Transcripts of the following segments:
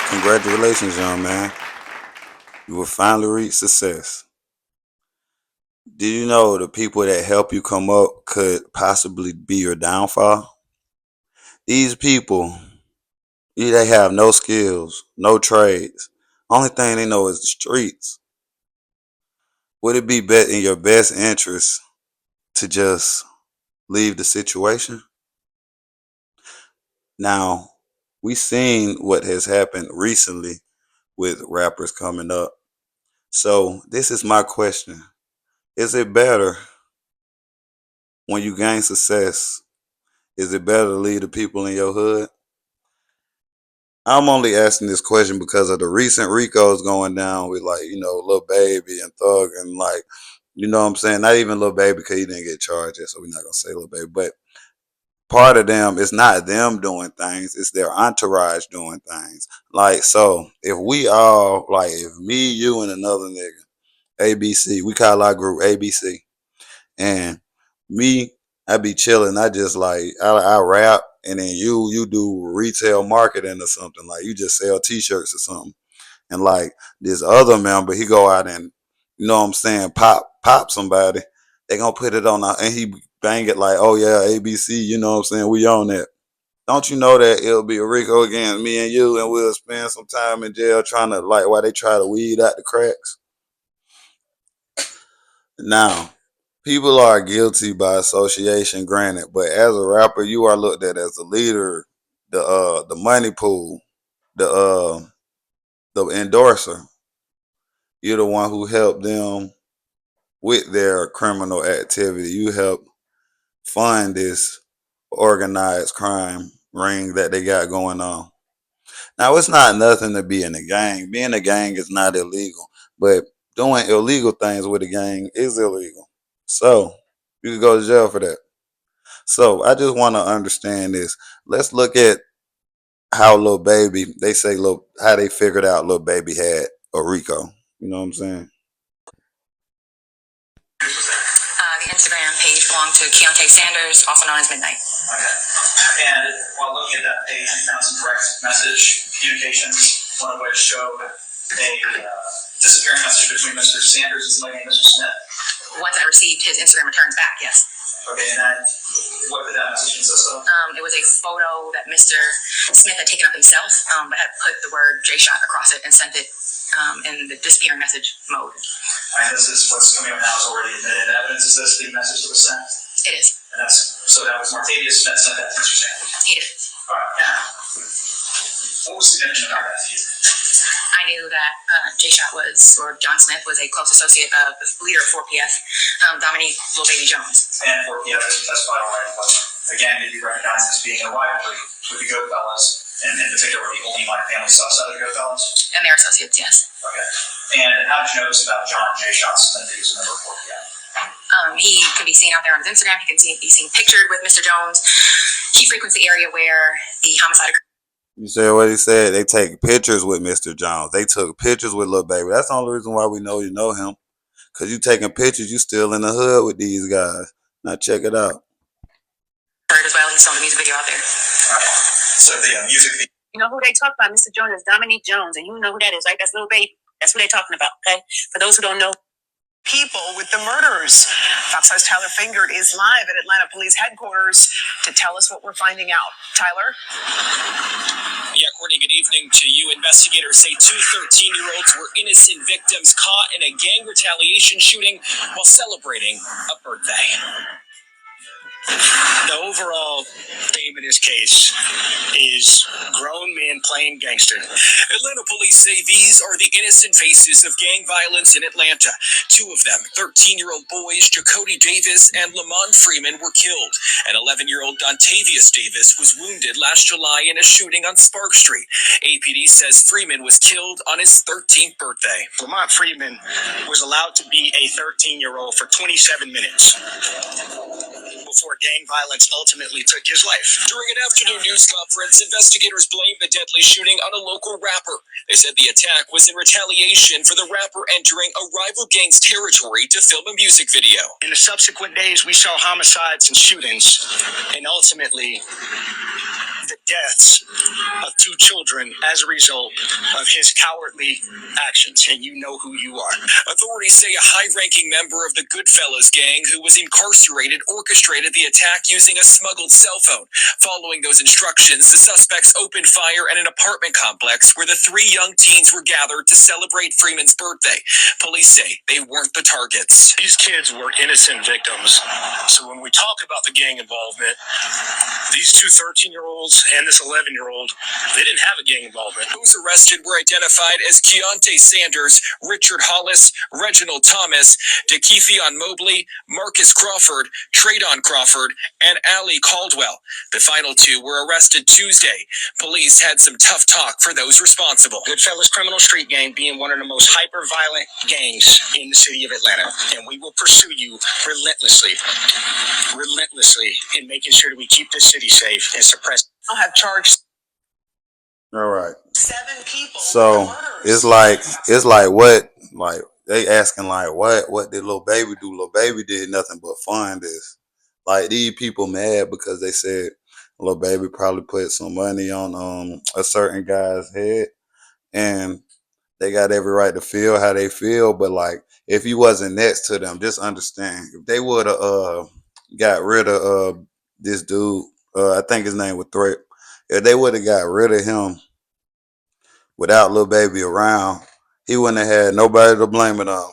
Congratulations, young man. You will finally reach success. Do you know the people that help you come up could possibly be your downfall? These people, they have no skills, no trades. Only thing they know is the streets. Would it be in your best interest to just leave the situation? Now, we seen what has happened recently with rappers coming up. So this is my question. Is it better when you gain success? Is it better to leave the people in your hood? I'm only asking this question because of the recent Ricos going down with Lil Baby and Thug and what I'm saying? Not even Lil Baby because he didn't get charged yet, so we're not gonna say Lil Baby. But part of them, it's not them doing things, it's their entourage doing things. Like, so if we all, like, if me, you, and another nigga, ABC, we call our group ABC, and me, I be chilling. I just I rap, and then you do retail marketing or something. Like, you just sell T-shirts or something. And like this other member, he go out and what I'm saying, pop somebody. They gonna put it on, and he bang it like, oh yeah, ABC. You know what I'm saying? We on that. Don't you know that it'll be a Rico against me and you, and we'll spend some time in jail trying to, like, while they try to weed out the cracks. Now, people are guilty by association, granted, but as a rapper, you are looked at as the leader, the money pool, the the endorser. You're the one who helped them with their criminal activity. You help fund this organized crime ring that they got going on. Now, it's not nothing to be in a gang. Being a gang is not illegal, but doing illegal things with a gang is illegal. So you could go to jail for that. So I just want to understand this. Let's look at how Lil Baby, they say how they figured out Lil Baby had a Rico. You know what I'm saying? The Instagram page belonged to Keontae Sanders, also known as Midnight. Okay. And while looking at that page, we found some direct message communications, one of which showed a disappearing message between Mr. Sanders and somebody named Mr. Smith. Once I received his Instagram returns back, yes. Okay, and what did that message consist of? It was a photo that Mr. Smith had taken of himself, but had put the word J Shot across it and sent it in the disappearing message mode. And this is what's coming up now is already admitted evidence. Is this the message that was sent? It is. And so that was Martavius Smith sent that to Mr. Sanders? He did. All right, now, what was significant about that to you? I knew that John Smith was a close associate of the leader of 4PF, Dominique Lil Baby Jones. And 4PF doesn't testify already, but again, did you recognize this being a rivalry with the Goodfellas? And in particular, the only my family subset of the Goodfellas? And their associates, yes. Okay. And how did you notice about John J. Shot Smith, who was a member of 4PF? He could be seen out there on his Instagram. He can be seen pictured with Mr. Jones. He frequents the area where the homicide occurred. You said what he said. They take pictures with Mr. Jones. They took pictures with Lil Baby. That's the only reason why we know you know him. Because you taking pictures, you still in the hood with these guys. Now check it out. As well, he saw the music video out there. Right. So the music video. You know who they talk about, Mr. Jones, is Dominique Jones. And you know who that is, right? That's Lil Baby. That's who they're talking about, okay? For those who don't know. People with the murderers. Fox 5's Tyler Fingert is live at Atlanta Police Headquarters to tell us what we're finding out. Tyler? Yeah, Courtney, good evening to you. Investigators say two 13-year-olds were innocent victims caught in a gang retaliation shooting while celebrating a birthday. The overall theme in this case is grown men playing gangster. Atlanta police say these are the innocent faces of gang violence in Atlanta. Two of them, 13-year-old boys Jacody Davis and Lamont Freeman, were killed. And 11-year-old Dontavius Davis was wounded last July in a shooting on Spark Street. APD says Freeman was killed on his 13th birthday. Lamont Freeman was allowed to be a 13-year-old for 27 minutes before gang violence ultimately took his life. During an afternoon news conference, investigators blamed the deadly shooting on a local rapper. They said the attack was in retaliation for the rapper entering a rival gang's territory to film a music video. In the subsequent days, we saw homicides and shootings, and ultimately, the deaths of 2 children as a result of his cowardly actions, and you know who you are. Authorities say a high-ranking member of the Goodfellas gang who was incarcerated orchestrated the attack using a smuggled cell phone. Following those instructions, the suspects opened fire at an apartment complex where the 3 young teens were gathered to celebrate Freeman's birthday. Police say they weren't the targets. These kids were innocent victims. So when we talk about the gang involvement, these 2 13-year-olds and this 11-year-old, they didn't have a gang involvement. Those arrested were identified as Keontae Sanders, Richard Hollis, Reginald Thomas, DeKeithion Mobley, Marcus Crawford, Tradon Crawford, and Ali Caldwell. The final 2 were arrested Tuesday. Police had some tough talk for those responsible. Goodfellas Criminal Street Gang being one of the most hyper-violent gangs in the city of Atlanta, and we will pursue you relentlessly in making sure that we keep this city safe and suppress. I'll have charged All right. 7 people. So it's like what, like they asking like what did Lil Baby do? Lil Baby did nothing but fund this. Like these people mad because they said Lil Baby probably put some money on a certain guy's head, and they got every right to feel how they feel. But like if you wasn't next to them, just understand if they would have got rid of this dude, I think his name was Threat. If they would have got rid of him without Lil Baby around, he wouldn't have had nobody to blame it on.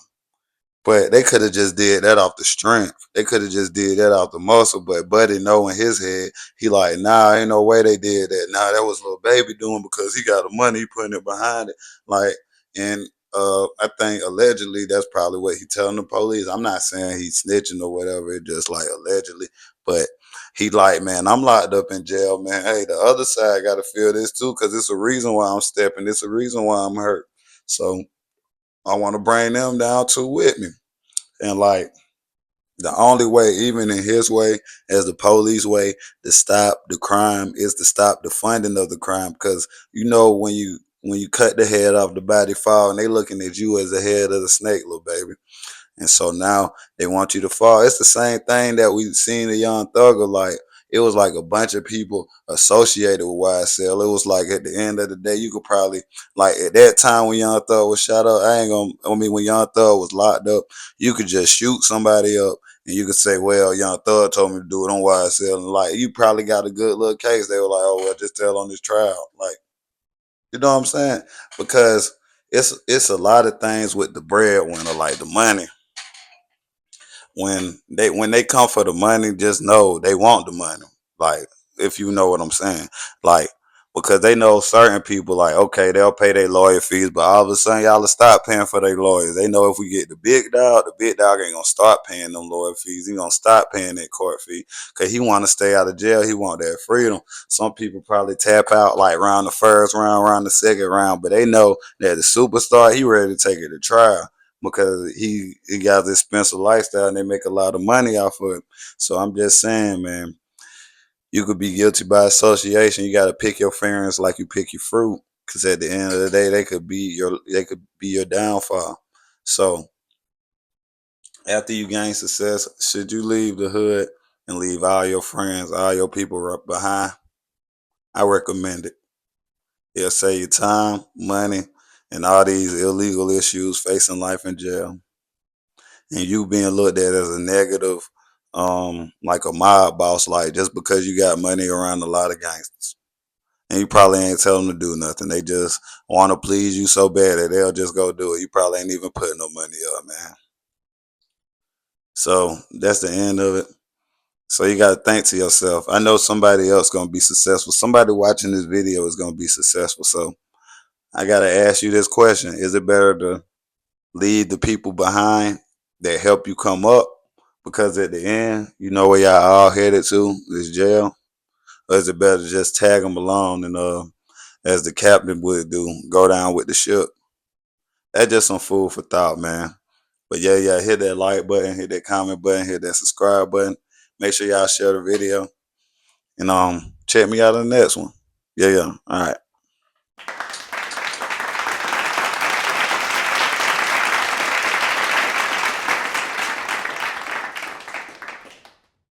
But they could have just did that off the strength. They could have just did that off the muscle. But Buddy know in his head, he like, nah, ain't no way they did that. Nah, that was Lil Baby doing because he got the money, he putting it behind it. Like, and I think allegedly that's probably what he telling the police. I'm not saying he's snitching or whatever. It's just like allegedly. But he like, man, I'm locked up in jail, man. Hey, the other side got to feel this too, because it's a reason why I'm stepping. It's a reason why I'm hurt. So I want to bring them down too with me. And like the only way, even in his way, as the police way, to stop the crime is to stop the funding of the crime. Because you know when you cut the head off, the body fall, and they looking at you as the head of the snake, Lil Baby. And so now they want you to fall. It's the same thing that we've seen the Young Thugger. Like it was like a bunch of people associated with YSL. It was like at the end of the day, you could probably like at that time when Young Thug was shot up. When Young Thug was locked up, you could just shoot somebody up and you could say, well, Young Thug told me to do it on YSL. And like you probably got a good little case. They were like, oh well, just tell on this trial. Like, you know what I'm saying? Because it's a lot of things with the breadwinner, like the money. When they come for the money, just know they want the money. Like, if you know what I'm saying. Like, because they know certain people, like, okay, they'll pay their lawyer fees, but all of a sudden y'all will stop paying for their lawyers. They know if we get the big dog ain't gonna start paying them lawyer fees. He gonna stop paying that court fee because he want to stay out of jail. He want that freedom. Some people probably tap out like around the first round, around the second round, but they know that the superstar, he ready to take it to trial, because he got this expensive lifestyle and they make a lot of money off of it. So I'm just saying, man, you could be guilty by association. You got to pick your friends like you pick your fruit, because at the end of the day, they could be your downfall. So after you gain success, should you leave the hood and leave all your friends, all your people behind? I recommend it. It'll save you time, money, and all these illegal issues facing life in jail. And you being looked at as a negative, like a mob boss, like just because you got money around a lot of gangsters. And you probably ain't tell them to do nothing. They just want to please you so bad that they'll just go do it. You probably ain't even putting no money up, man. So that's the end of it. So you got to think to yourself, I know somebody else going to be successful. Somebody watching this video is going to be successful. So I got to ask you this question. Is it better to leave the people behind that help you come up, because at the end, you know where y'all all headed to, is jail? Or is it better to just tag them along and, as the captain would do, go down with the ship? That's just some food for thought, man. But yeah, hit that like button, hit that comment button, hit that subscribe button. Make sure y'all share the video. And check me out on the next one. Yeah. All right.